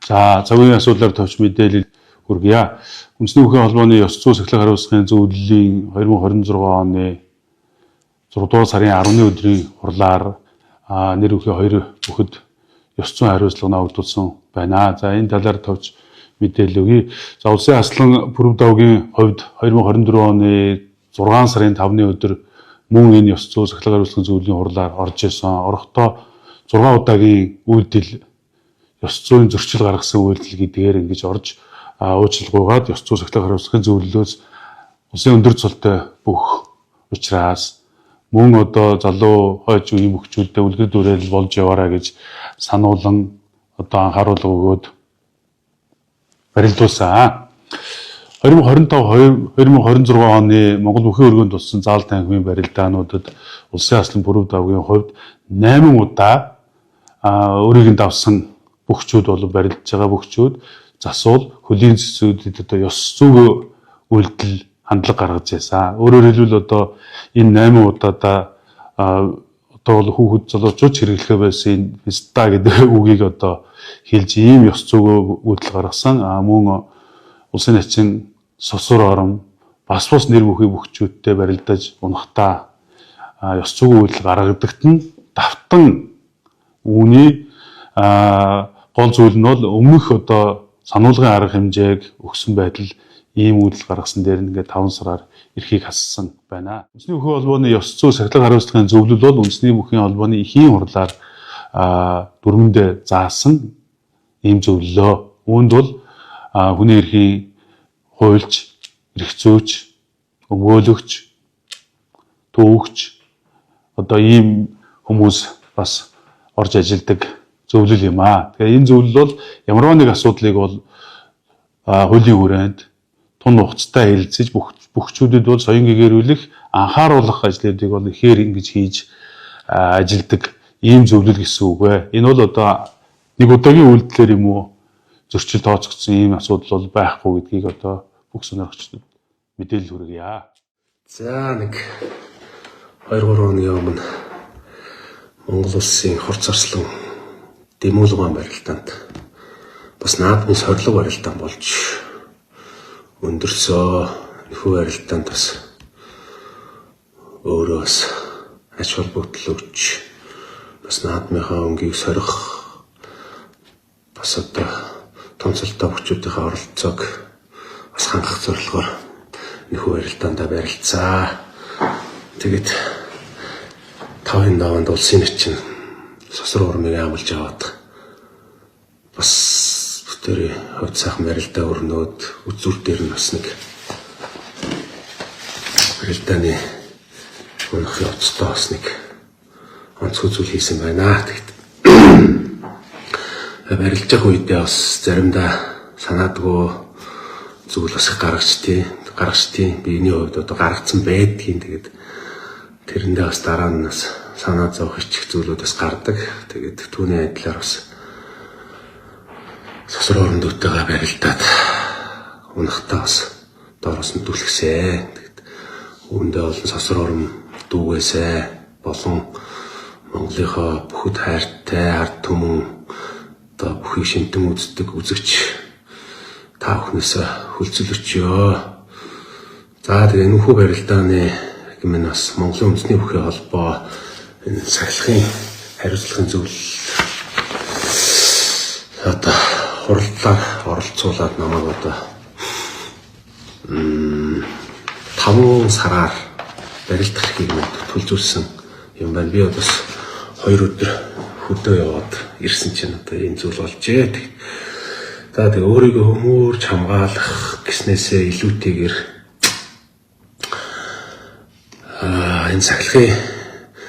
За, цагийн асуудлаар товч мэдээлэл хүргье. Үндэсний бүхэн холбооны ёс зүйн сахилга хариуцлагын зөвлөлийн 2026 оны 6 дугаар сарын 10-ны өдрийн хурлаар нэр бүхийн 2 бүхэд ёс зүйн хариуцлага наагдлуулсан байна. За, энэ талаар товч мэдээлэл өгье. За, улсын аслан Пүрэв давгийн хувьд 2024 оны 6 сарын 5-ны өдөр мөн энэ ёс зүйн сахилга хариуцлагын зөвлөлийн хурлаар орж исэн. Орохдоо 6 удаагийн үйлдэл ёс зүйн зөрчил гаргасан үйлдэл гэдгээр ингэж орж уучлалгүйгээд ёс зүйн сахилга хариуцлагын зөвлөлөөс улсын өндөр цолтой бүх учраас мөн одоо залуу хойч үеийн мөхчүүдтэй үлгэр дуурайл болж яваарай гэж сануулan одоо анхааруулга өгөөд барилдуулсан. 2025-2026 оны Монгол бүхэн өргөнд туссан заал танхимын барилдаануудад улсын аслан Пүрэв давгийн хувьд 8 удаа өөрийг нь давсан бүхчүүд болон барилдаж байгаа бүхчүүд засвал хөлийн цэцүүдэд одоо ёс зүйн үйлдэл хандлага гаргаж байсан. Өөрөөр хэлбэл одоо энэ 8 удаадаа одоо бол хүүхэд залуучууд хэрэглэх байсан фиста гэдэг үгийг одоо хэлж ийм ёс зүйн үйлдэл гаргасан. Мөн улсын начин сосор орон бас нэр бүхий бүхчүүдтэй барилдаж унахтаа ёс зүйн үйлдэл гаргадагт нь давтан үүний гол зүйл нь бол өмнөх одоо сануулгын арга хэмжээг өгсөн байтал ийм үйлдэл гаргасан дээр нь ингээд 5 сараар эрхийг хассан байна. Үндэсний бүхэн холбооны ёс зүйн сахилга хариуцлагын зөвлөл бол үндэсний бүхэн холбооны эхийн хурлаар дүрмэнд заасан ийм зөвлөлөө. Үүнд бол хүний эрхийн хуульч, эрх зүйч, өмгөөлөгч, төвөгч одоо ийм хүмүүс бас орж ажилладаг зөвлөл юм аа. Тэгэхээр энэ зөвлөл бол ямар нэг асуудлыг бол хуулийн хүрээнд тун хугацтай хэлэлцэж бүхчүүдэд бол соён гэгэрүүлэх, анхааруулах ажлуудыг бол ихээр ингэж хийж ажилладаг ийм зөвлөл гэсэн үг вэ. Энэ бол одоо нэг удаагийн үйлдэлээр юм уу зөрчил тооцогдсон ийм асуудал бол байхгүй гэдгийг одоо бүх сонирхчдод мэдээлэл хүргье. За нэг 2-3 өдрийн өмнө Монгол улсын хурц арслан Дэмүүлгэн барилдаанд бас наадмын сорилго барилдаан болж өндөрсөө. Нөхөө барилдаанд бас өөрөө бас ач холбогдол өгч бас наадмынхаа өнгийг сорих бас одоо томцолтой хүчүүдийнхээ оролцоог бас хангах зорилгоор нөхөө барилдаанд барилцаа. Тэгээд 5-ын даваанд улсын начин сосор урмыг амлж аваад бас бүтээрийн хувьд сайхан барилдаа өрнөөд үзүүр дээр нь бас нэг барилдааны унах явцдаа бас нэг онцгой зүйл хийсэн байна. Тэгэд барилж явах үедээ бас заримдаа санаадгүй зүйл бас гаргачдیں۔ Биений хувьд одоо гаргацсан байдгийн тэгээд тэрэндээ бас дараа нь бас санаа зовх ичих зүйлүүдээс гардаг. Тэгээд түүний адилаар бас сосор орондуудтайгаа барилдаад унахтаа бас доороос нь түлхсэн. Тэгээд үүндээ олон сосор орон дүүгээсээ болон Монголынхаа бүхэд хайртай ард түмэн одоо бүхий шинтэн үздэг үзэгч та бүхнээс хүлцэл өчьё. За тэгээд нөхөө барилдааны гэмээр бас Монголын үндэсний бүхийн холбоо энэ сахилгын хариуцлагын зөвлөл одоо хурлаар оролцуулаад намайг одоо 5 сараар барилдах хэрэг төлөвлөсөн юм байна. Би бас 2 өдөр хөдөө яваад ирсэн чинь одоо энэ зүйл болжээ. За тэгээ өөрийгөө хүмүүрч хамгаалах гэснээсээ илүүтэйгээр энэ сахилгын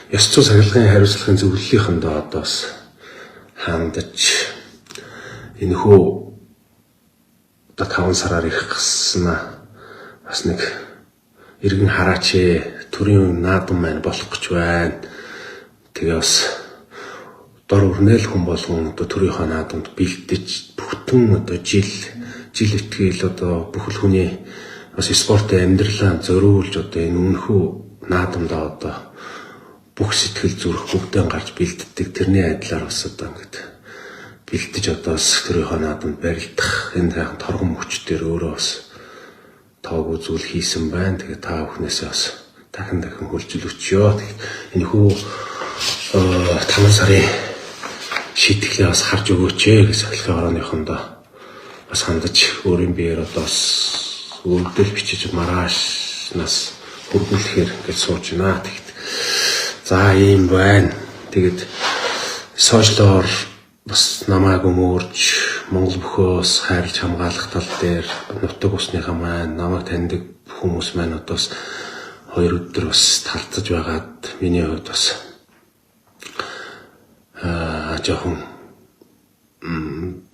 ёс зүйн сахилгын хариуцлагын зөвлөлийнхөндөө одоо бас хандаж энэхүү одоо 5 сараар ирэх гэсэн бас нэг иргэн хараач төрийн наадам маань болох гэж байна. Тэгээ бас дор өрнөл хүн болгон одоо төрийнхөө наадамд бэлдэж бүхтэн одоо жил итгэл одоо бүхэл хүний бас спортын амьдралаа зориулж одоо энэ үнэхүү наадамдаа одоо бүх сэтгэл зүрх бүгдээ гарч бэлддэг. Тэрний адилаар бас одоо ингэж бэлдэж одоо бас төрийнхөө наадамд барилдах энэ сайхан торгон мөч дээр өөрөө бас тоог үзүүл хийсэн байна. Тэгээд та бүхнээсээ бас дахин хөлжлөчөө. Тэгээд энэхүү 5 сарын шийтгэлээ бас харж өгөөч гэж сахилгын орооныхондоо бас хандаж өөрийн биеэр одоо бас үйлдэл бичиж маргаашнаас хөргүүлэхээр гэж сууж байна. Тэгэд за ийм байна. Тэгэд сошиалор бас намайг өмөрж Монгол бүхөөс хайрлж хамгаалах тал дээр нутаг усныхаа маань намайг таньдаг хүмүүс маань одоо бас 2 өдөр бас талцаж байгаад миний хувьд бас жоохон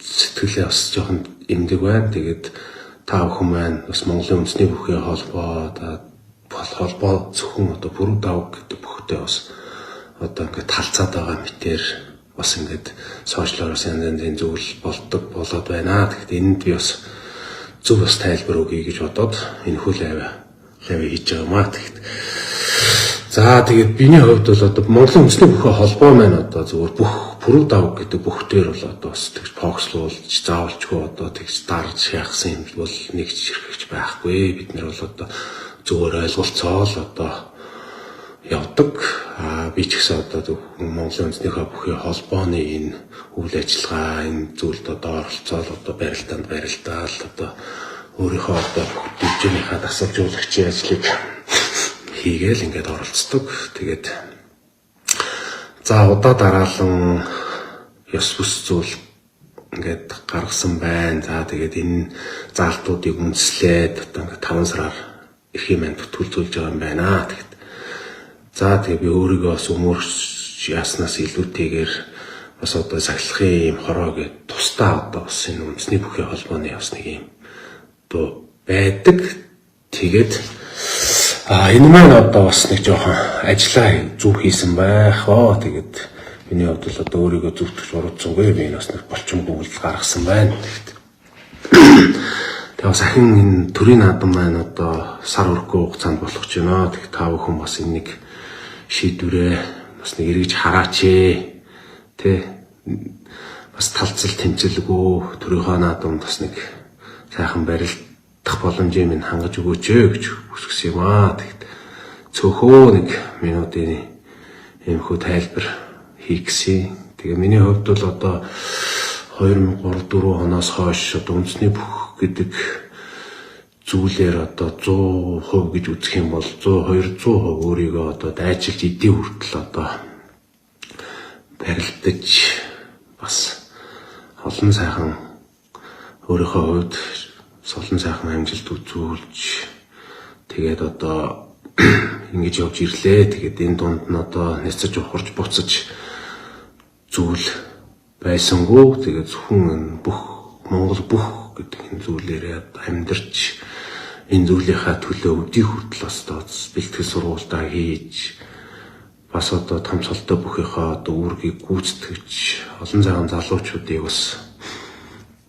сэтгэлээ бас жоохон эмдэг байна. Тэгээд та бүхэн маань бас Монголын үндэсний бүхий холбоо зөвхөн одоо бүрэн давг гэдэг бүхтэй бас одоо ингээд талцаад байгаа мэтэр бас ингээд сошиалороос янз зүйл болоод байна. Тэгэхдээ энд би бас зөв бас тайлбар өгье гэж бодоод энэ хөл лавь хийж байгаа маа. Тэгэхдээ за тэгээд биний хувьд бол одоо Монголын үндэсний бүхий холбоо маань одоо зөвхөн бүх бүрэн давг гэдэг бүхтээр бол одоо бас тэгж фокуслуулж заавалчгүй одоо тэгж дарж яахсан юм бол нэг жирхэж байхгүй. Бид нар бол одоо зөвхөн ойлголцоол одоо явдаг. Би ч гэсэн одоо Монголын үндэснийхээ бүхий холбооны энэ үйл ажиллагаа энэ зүйлд одоо оролцоод одоо барилдаал одоо өөрийнхөө одоо бүх дижнийхаа дасгалжуулагчийн ажлыг хийгээл ингээд оролцдог. Тэгээд за удаа дараалан ёс бүс зүйл ингээд гаргасан байна. За тэгээд энэ заалтуудыг үндэслээд одоо ингээд 5 сараар эрхийн маань бүтүүлж байгаа юм байна. Тэгээд за тэгээ би өөрийгөө бас өмөрч яснаас илүүтэйгээр бас одоо сахилгын юм хороо гэдэг тусдаа одоо бас энэ үндэсний бүхий холбооны бас нэг юм одоо байдаг. Тэгээд энэ маань одоо бас нэг жоохон ажиллаа зүг хийсэн байх. Тэгээд миний хувьд бол одоо өөрийгөө зүвтгэж уруудсангүй. Би энэ бас нэг болчин бүгд гаргасан байна. Тэгээд бас ахин энэ төрийн наадам маань одоо сар өргөө хугацаанд болох ч юм аа. Тэгээд та бүхэн бас энэ нэг шийдвэрээ бас нэг эргэж хараач тэ бас талцал тэмцэлгүй төрийнхөө наадамд бас нэг сайхан барилдах боломжийг минь хангаж өгөөч гэж хүсгэсэн юм аа. Тэгэд цөөхөө нэг минутын иймхүү тайлбар хийх гэсэн. Тэгээ миний хувьд бол одоо 2003-4 оноос хойш одоо үндэсний бүх гэдэг зүйлээр одоо 100% гэж үзэх юм бол 200% өөрийгөө одоо дайчилж идэв хүртэл одоо барилдаж бас олон сайхан өөрийнхөө хувьд олон сайхан амжилт үзүүлж тэгээд одоо ингэж явж ирлээ. Тэгээд энэ дунд нь одоо нэцэж ухарч буцаж зүйл байсангүй. Тэгээд зөвхөн бүх Монгол бүх гэдэг энэ зүйлээрээ амьдарч энэ зүйлийнхаа төлөө өдий хүртэл бас бэлтгэл сургуультаа хийж бас одоо томцолтой бүхийнхаа одоо үүргийг гүйцэтгэж олон цагаан залуучуудыг бас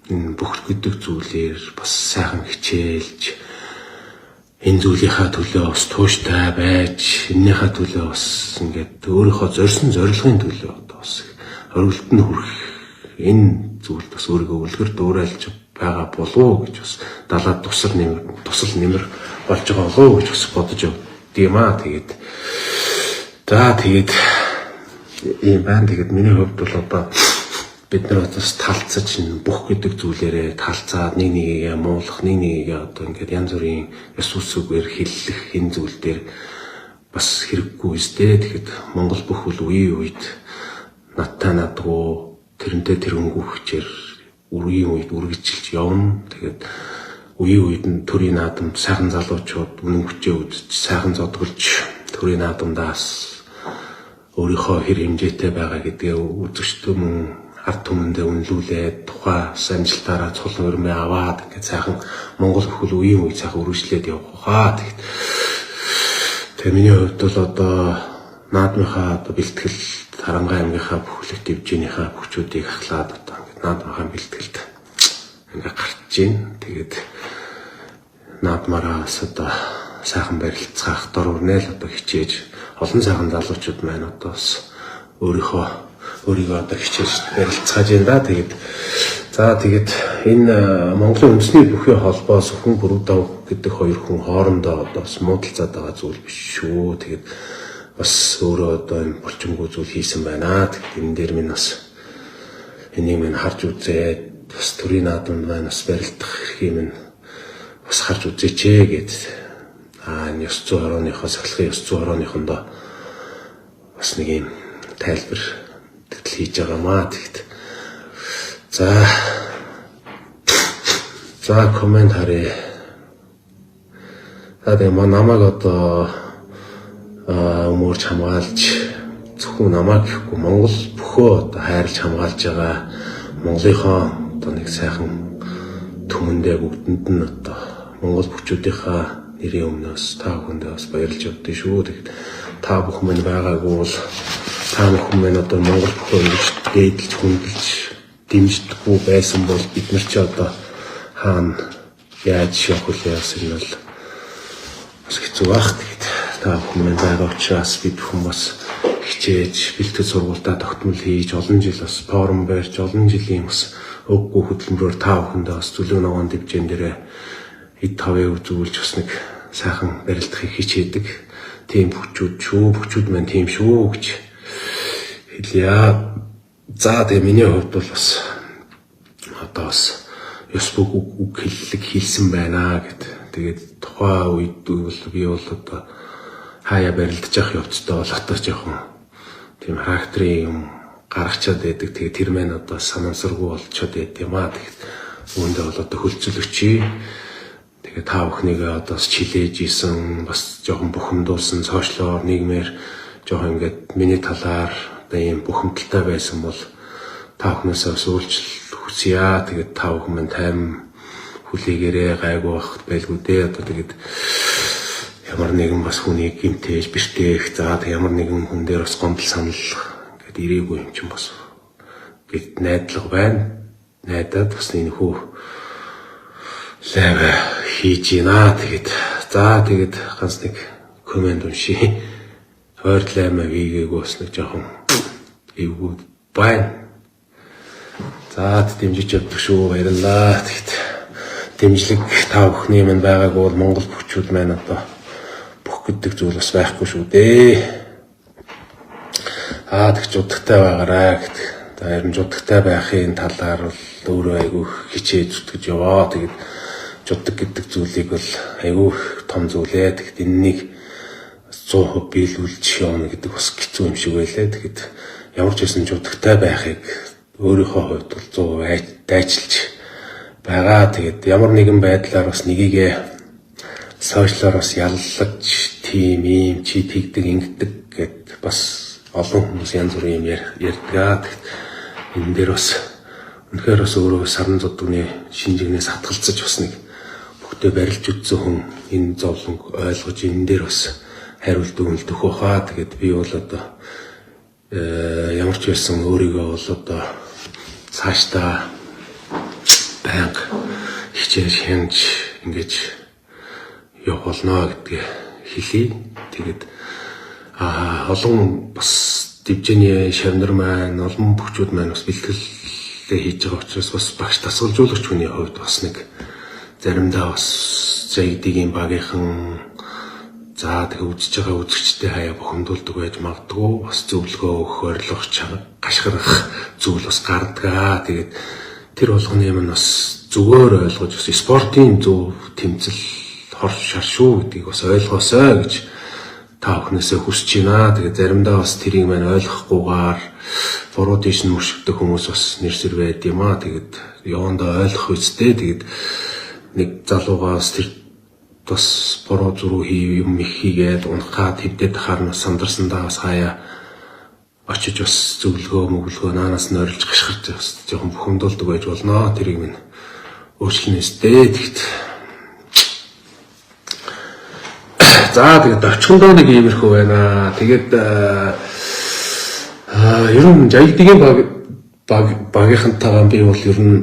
энэ бүх гэдэг зүйлээр бас сайхан хичээлж энэ зүйлийнхаа төлөө бас тууштай байж энэнийхээ төлөө бас ингээд өөрийнхөө зорьсон зорилгын төлөө одоо бас оргилд нь хүрэх энэ зүйлд бас өөрийгөө үлгэр дуурайлж байгаа болов гэж бас далаад тусал нэмэр болж байгаа болов гэж бас бодож явдгийм аа. Тэгээд ийм байна. Тэгээд миний хувьд бол одоо бид нар бас талцаж бүх гэдэг зүйлээрээ талцаад нэг нэгээ муулах нэг нэгээ одоо ингээд янз бүрийн ёс үсгээр хиллэх энэ зүйл дээр бас хэрэггүй үстэй. Тэгэхэд Монгол бүх үл үеийн үед надтай надгүй тэрнтэй тэрнгүү хүчээр үргийн үед үргэлжилж явна. Тэгээд үеийн үед нь төрийн наадамд сайхан залуучууд үнэн хүчээ үзэж сайхан зодголж төрийн наадамдаас өөрийнхөө хэр хэмжээтэй байгаа гэдгээ үзэгчтэй мөн ард түмэндээ үнэлүүлээд тухайн амжилтаараа цулан өрмөө аваад ингээд сайхан Монгол бүхэл үеийн үед сайхан үргэлжлээд явах хаа. Тэгээд миний хувьд бол одоо наадмынхаа одоо бэлтгэл Тарангай аймгийнхаа бүхлэг дивжинийхаа бүхчүүдийг ахлаад одоо ингээд наадмынхаа бэлтгэлд ингээд гарч ийн. Тэгээд наадмаараас одоо сайхан барилцах дор өрнөл одоо хичээж олон сайхан залуучууд маань одоо бас өөрийнхөө өөрийгөө одоо хичээж барилцгааж байна да. Тэгээд энэ Монголын үндэсний бүхий холбоо Сүхэн Бүрүдав гэдэг хоёр хүн хоорондоо одоо бас муудалцаад байгаа зүйл биш шүү. Тэгээд бас өөрөө одоо энэ булчингүй зүйл хийсэн байна. Тэгээд энэ дээр минь бас энийг минь харж үзээд бас төрийн наадамд маань бас барилдах эрхийг минь бас харж үзээч гэд энэ ёс зүйн хорооныхоо сахилгын ёс зүйн хорооныхондоо бас нэг юм тайлбар тэгтэл хийж байгаамаа. Тэгэд за комент харъя. Тэгээд намайг одоо өмөрч хамгаалж зөвхөн намайг гэхгүй Монгол бүхөө одоо хайрлж хамгаалж байгаа Монголынхоо одоо нэг сайхан түмэндээ бүгдэнд нь одоо Монгол бүчүүдийнхаа нэрийн өмнөөс та бүхэндээ бас баярлж явдсан шүү. Тэгээд та бүхэн минь байгаагүй бол та бүхэн минь одоо Монгол бүхөө ингэж дээдлж хүндэлж дэмждэггүй байсан бол бид нар ч одоо хаана яаж явах вэ гэсэн нь бол бас хэцүү байх. Тэгээд та бүхэн минь байгаа учраас бид бүхэн бас хичээж бэлтгэл сургуультаа тогтмол хийж олон жил бас форум барьж олон жилийн бас өггүй хөдөлмөрөөр та бүхэндээ бас зөвлөгөө ногоон дэвжэн дээрээ хэд тавыг үзүүлж бас нэг сайхан барилдахыг хичээдэг. Тийм бүчүүд маань тийм шүү гэж хэлье. За тэгээ миний хувьд бол бас одоо бас ёс бүх үг хэллэг хийсэн байна гэд. Тэгээд тухайн үед бол би бол одоо хаяа барилдаж явах явцтай бол одоо жоохон тийм характерын юм гаргачаад байдаг. Тэгээд тэр маань одоо санамсаргүй болчиход байд юм аа. Тэгээд үүндээ бол одоо хөлцөлөгчий. Тэгээд та бүхнийгээ одоо чилээж исэн бас жоохон бухимдуулсан сошиалор нийгмээр жоохон ингээд миний талаар одоо ийм бухимдалтай байсан бол та бүхнээс бас үйлчлэл хүсье. Тэгээд та бүхэн минь тайм хүлээгээрээ гайгүй бахт байлгүй дээ. Одоо тэгээд ямар нэгэн бас хүнийг гимтээж бэртээх. За тэг ямар нэгэн хүн дээр бас гомдол санал ингээд ирээгүй юм чинь бас гэд найдлага байна. Найдаад бас энэ хүү лайв хийж гинэ. Тэгээд ганц нэг комент уншия. Ойрлаймаа вигээгүй бас нэг жоохон эвгүй байна. За дэмжиж явдаг шүү. Баярлалаа. Тэгэд дэмжлэг та бүхний минь байгаагүй бол Монгол бүчүүд маань одоо бүх гэдэг зүйл бас байхгүй шүү дээ. Тэгч удагтай байгаарай гэдэг. За ер нь удагтай байхын талаар бол өөрөө айгүй хичээж зүтгэж яваа. Тэгэд жудаг гэдэг зүйлийг бол айгүй том зүйлээ. Тэгэд энэнийг 100% биелүүлж явна гэдэг бас хэцүү юм шиг байлаа. Тэгэд ямар ч байсан жудагтай байхыг өөрийнхөө хувьд бол 100% дайчилж байгаа. Тэгээд ямар нэгэн байдлаар бас нэгийгээ сошиалоор бас яллаж тийм юм чи тэгдэг ингэдэг гэд бас олон хүмүүс янз бүрийн юм ярьдаг. Энэ дээр бас үнэхээр бас өөрөө сарн зодгны шинжигнээс хатгалцаж бас нэг бүгдээ барилж үтсэн хүн энэ зовлонг ойлгож энэ дээр бас хариулт өгөх баха. Тэгээд би бол одоо ямар ч байсан өөрийгөө бол одоо цаашдаа байнга хичээж хянж ингэж явах болно гэдгээ хэлье. Тэгээд олон бас дивжэний шавнар маань олон бүхчүүд маань бас бэлтгэлээ хийж байгаа учраас бас багш дасгалжуулагч хүний хувьд бас нэг заримдаа бас зайдгийн багийнхан за тэгээ үзэж байгаа үзэгчтэй хаяа бухимдуулдаг байж магадгүй бас зөвлөгөө өгөх орилгох гашгарах зүйл бас гардгаа. Тэгээд тэр болгоны юм нь бас зүгээр ойлгож бас спортын зөв тэмцэл хор шар шүү гэдгийг бас ойлгоосой гэж та бүхнээсээ хүсэж байна. Тэгээд заримдаа бас тэрийг маань ойлгохгүйгээр буруу тийш нь мөршигдөх хүмүүс бас нэрсэр байд юм аа. Тэгээд явандаа ойлгох үстэй. Тэгээд нэг залуугаа бас тэр бас буруу зүрх юм хийгээд унахад хэвдээд харнаас сандарсандаа бас хаяа очиж бас зөвлөгөө мөглөгөө наанаас нь орилж гашгирч бас жоохон бухимдуулдаг байж болно. Тэрийг минь өөрчлөнөөстэй. Тэгэд за тэгээд очихдоо нэг иймэрхүү байна. Тэгээд ер нь жаягдгийн багийнхантайгаа би бол ер нь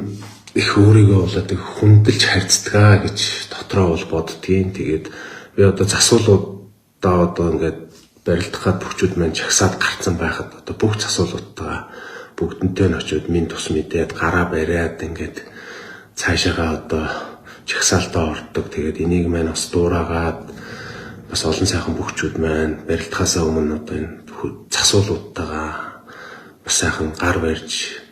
их өөрийгөө болоод хүндэлж харьцдаг гэж дотроо бол боддгийн. Тэгээд би одоо засуулуудаа одоо ингээд барилдахад бүхчүүд маань чагсаад гарцсан байхад одоо бүх засуулуудтайгаа бүгдэнтэй нь очиод минь тус мэдээд гараа бариад ингээд цаашаагаа одоо жагсаалтаа ордог. Тэгээд энийг маань бас дуурайгаад бас олон сайхан бүхчүүд маань барилдахаасаа өмнө одоо энэ засуулуудтайгаа бас сайхан гар барьж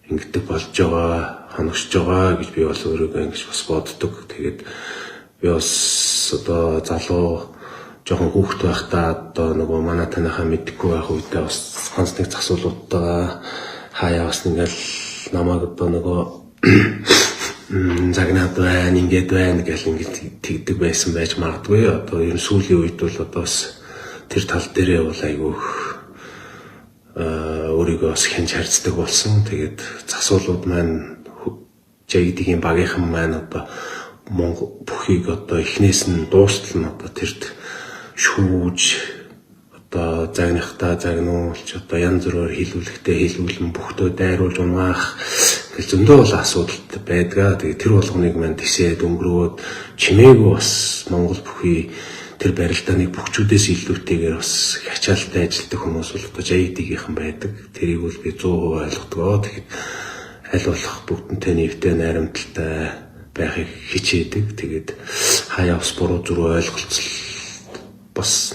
ингэдэг болж байгаа, хоногшж байгаа гэж би бол өөрийгөө ингэж бас боддог. Тэгээд би бас одоо залуу жоохон хүүхэд байхдаа одоо нөгөө манай танихаа мэдхгүй байх үедээ бас ганц нэг засуулуудтайгаа хаяа бас ингээл намайг одоо нөгөө загнаад байна, ингээд байна гэл ингээд тэгдэг байсан байж магадгүй. Одоо ер нь сүүлийн үед бол одоо бас тэр тал дээрээ бол айгүйх өөрийгөө бас хянж харьцдаг болсон. Тэгээд засуулууд маань жигдгийн багийнхан маань одоо Монгол бүхийг одоо эхнээс нь дуустал нь одоо тэрд шүүж одоо загнахтаа загнуулж одоо янз бүрээр хилүүлэхтэй хилүүлэн бүхтөө дайруулж унгаах гэл зөндөө бол асуудалт байдгаа. Тэгээд тэр болгоныг маань тгсээд өнгөрөөд чимээгүй бас Монгол бүхий тэр барилдааны бүхчүүдээс илүүтэйгээр бас хячаалттай ажилтдаг хүмүүс бол одоо жигдгийнхан байдаг. Тэрийг бол би 100% ойлгодгоо. Тэгээд аль болох бүгдэнтэй нийвтэй найрамдалтай байхыг хичээдэг. Тэгээд хаяа бас буруу зүрх ойлголцол бас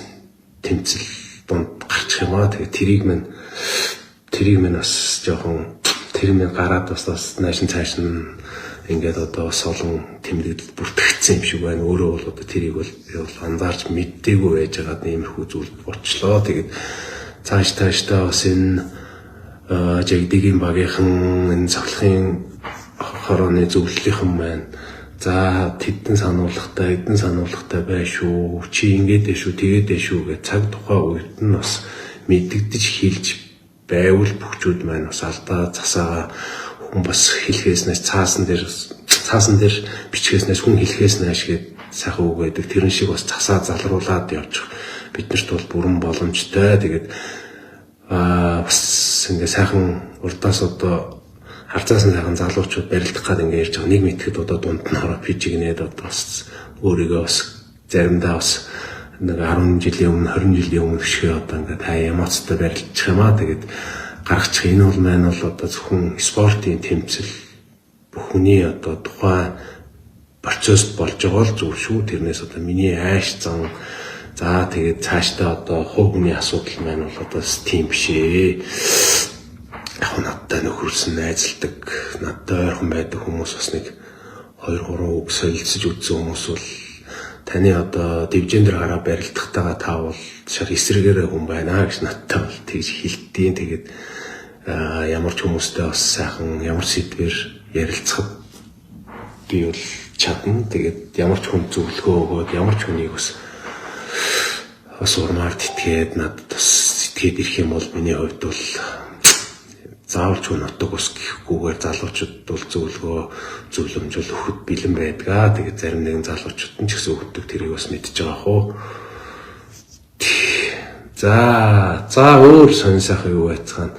тэмцэл донд гарчих юм аа. Тэгээд тэрийг минь бас жоохон тэр минь гараад бас наашин цааш нь ингээд одоо бас олон тэмдэглэл бүртгэгдсэн юм шиг байна. Өөрөө бол одоо тэрийг бол би бол анзаарч мэддэггүй байж байгаад иймэрхүү зүйл болчлоо. Тэгээд цаашдаа бас энэ жигдгийн багийнхан энэ цоглохын хорооны зөвлөлийнхэн маань за тэдэн сануулгатай бай шүү. Чи ингээд дээ шүү, тэгээд дээ шүү гэж цаг тухай үед нь бас мэддэгдэж хэлж байвал бүхчүүд маань бас алдаа засаага хүн бас хэлхээснээс цаасан дээр бичгээснээс хүн хэлхээснээс гээд сайхан үг байдаг. Тэрэн шиг бас засаа залруулад явчих биднэрт бол бүрэн боломжтой. Тэгээд бас ингээ сайхан урдаас одоо харцаас нь сайхан залуучууд барилдах гээд ингээ ярьж байгаа. Нэг мэтгэд одоо дунд нь ороод пижигнээд одоо бас өөрийгөө бас заримдаа бас нэг 10 жилийн өмнө 20 жилийн өмнө гişгээ одоо ингээ та эмоцтой барилдчих юм аа. Тэгээд гаргачих энэ бол маань бол одоо зөвхөн спортын тэмцэл бүхний одоо тухайн процесс болж байгаа л зүйл шүү. Тэрнээс одоо миний айш зан за тэгээд цаашдаа одоо хувь хүний асуудал маань бол одоо тийм биш ээ. Яг надтай нөхөрсөн найзалдаг, надтай ойрхон байдаг хүмүүс бас нэг 2-3 үг солилцож үзсэн хүмүүс бол таны одоо дивжин дээр гараа барилдахдаа та бол шар эсрэгээрээ хүн байна гэж надтай бол тэгж хэлтiin. Тэгээд ямар ч хүмүүстэй бас сайхан ямар сэдвэр ярилцахад би бол чадна. Тэгээд ямар ч хүн зөвлөгөө өгөөд ямар ч хүнийг бас урмаар тэтгээд надад бас сэтгэхэд ирэх юм бол миний хувьд бол заавалч хүн нутаг ус гэхгүйгээр залуучууд бол зөвлөгөө зөвлөмжөл өгөхөд бэлэн байдгаа. Тэгээд зарим нэгэн залуучууд нь ч гэсэн өгдөг, тэрийг бас мэдчихэж байгаа хөө. За өөр сонь сайхан юу байцгаана.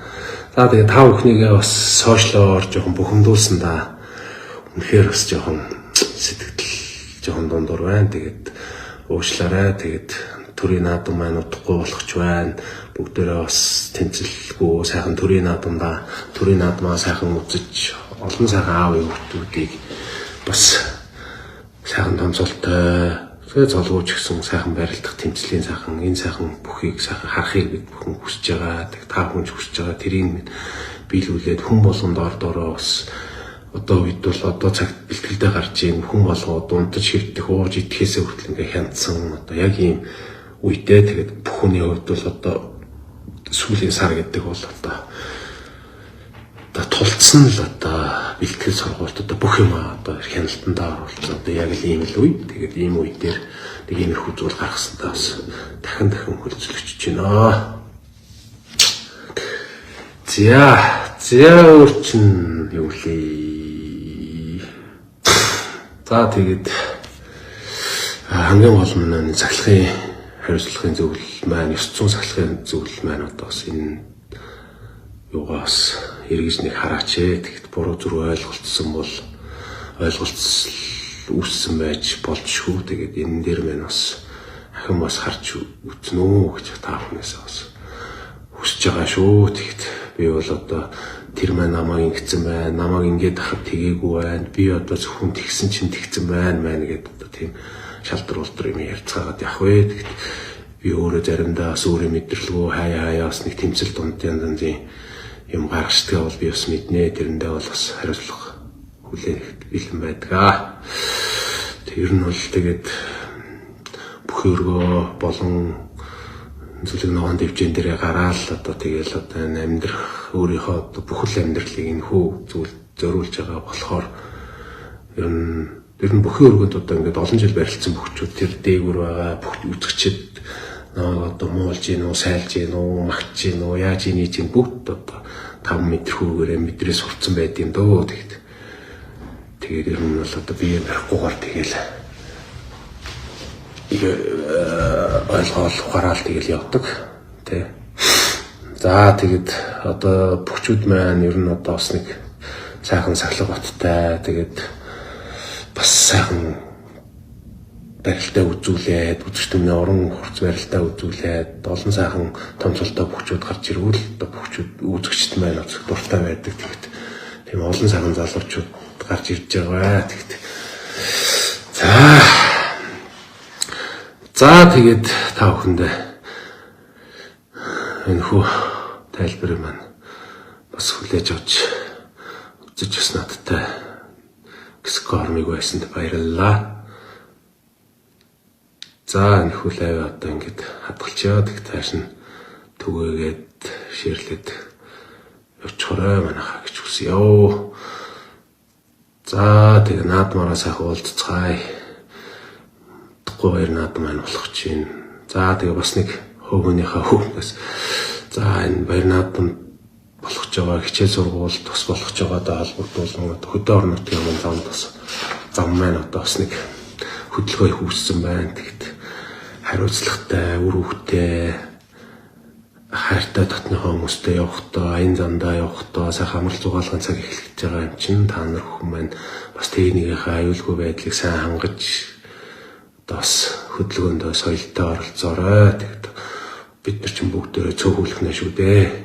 За тэгээд та бүхнийгээ бас сошиалоор жоохон бухимдуулсан да. Үнэхээр бас жоохон сэтгэл жоохон дундуур байна. Тэгээд уучлаарай. Тэгээд төрийн наадам маань удахгүй болох ч байна. Бүгдээрээ бас тэмцэлгүй сайхан төрийн наадамдаа төрийн наадмаа сайхан үзэж олон сайхан аав өвгтүүдийг бас сайхан томцолтой тэгээ золгооч гэсэн сайхан барилдах тэмцлийн сайхан энэ сайхан бүхийг сайхан харахыг бид бүхэн хүсэж байгаа. Тэг та хүнч хүсэж байгаа тэрийг биелүүлээд хүн болгонд ордороо бас одоо үед бол одоо цагт бэлтгэлдээ гарч ийн хүн болгоо дундаж хэвдэх ууж идэхээсээ хүртэл ингээ хянцсан одоо яг ийм үедээ тэгээд бүх хүний хувьд бол одоо сүүлийн сар гэдэг бол одоо тулцсан л одоо бэлтгэл сургуульд одоо бүх юм одоо хяналтандаа оруулсан одоо яг л ийм л үе. Тэгээд ийм үе дээр нэг иймэрхүү зүйл гаргасандаа бас дахин хөлцөлөгч байна. За өөрчн юу лээ. За тэгээд хамгийн гол нь цахилгын хариуцлагын зөвлөл маань 900 цахилгын зөвлөл маань одоо бас энэ юугаас эргэж нэг хараач ээ. Тэгэхэд буруу зүрх ойлголцсон бол ойлголцол үүссэн байж болжгүй. Тэгээд энэ дээр маань бас ахин бас харж үзнэ үү гэж та бүхнээс бас хүсэж байгаа шүү. Тэгэхэд би бол одоо тэр маань намайг ингэсэн байна. Намайг ингэж ахад тэгээгүй байна. Би одоо зөвхөн тэгсэн чинь тэгсэн байна гэдэг одоо тийм шалдар улдар юм ярьцгаагаад явах вэ. Тэгэхэд би өөрөө заримдаа бас өөрөө мэдрэлгүй хаяас нэг тэмцэл дунд янзын юм гаргацдаг бол би бас мэднэ. Тэрэндээ бол бас хариуцлага хүлээх бэлэн байдаг. Тэр нь бол тэгээд бүх өргөө болон зүйлэг ногоон дэвжэн дээрээ гараал одоо тэгэл одоо амьдрах өөрийнхөө одоо бүхэл амьдралыг энэхүү зүйл зориулж байгаа болохоор ер нь бүхэн өргөнд одоо ингээд олон жил барилцсан бүхчүүд тэр дээгүүр байгаа бүх үзэгчд одоо муулж гин үү, сайлж гин үү, магтж гин үү, яаж ийн чинь бүгд одоо 5 метрхүүгээрээ мэдрээ сурцсан байд юм дөө тэгээд ер нь бол одоо бие барихгүйгээр тэгэл ойлгоол ухаарал тэгэл явдаг тий. За тэгээд одоо бүхчүүд маань ер нь одоо бас нэг сайхан сахлах баттай тэгээд бас сайхан барилтаа үзүүлээд үзэгч түмний орон хурц барилтаа үзүүлээд олон сайхан томцолтой бүхчүүд гарч ирвэл одоо бүхчүүд үзэгчт маань өцөх дуртай байдаг тэгээд тийм олон сайхан залуучууд гарч ирж байгаа тэгэд за тэгээд та бүхэндээ энэ хүү тайлбарыг маань бас хүлээж авч үзэж бас надтай скормыг байсанд баярлалаа. За энэ хүү лайв одоо ингээд хадгалчаа тэг тааш нь түгээгээд ширлээд явчихорой манайхаа гэж хүсье. За тэгээ наадмаараа сайхан уулзцгаая. Баяр наадам маань болох чинь. За тэгээ бас нэг хөвгөнийхөө хөвгнөөс за энэ баяр наадам болох ч байгаа хичээл сургууль тус болох ч байгаадаа холбогдуулан хөдөө орон нутгийн юм замд бас зам маань одоо бас нэг хөдөлгөөн үүссэн байна. Тэгэхэд хариуцлагатай, үр хөвгтэй хайртай татныхаа хүмүүстэй явахдаа, аян зандаа явахдаа сайхан амралт зугаалгын цаг эхлэж байгаа юм чинь та нар хүмүүс маань бас техникийнхаа аюулгүй байдлыг сайн хангаж бас хөдөлгөөндөө соёлтой оролцоорой. Тэгэд бид нар ч бүгдээрээ цөөхүүлэх нэ шүү дээ.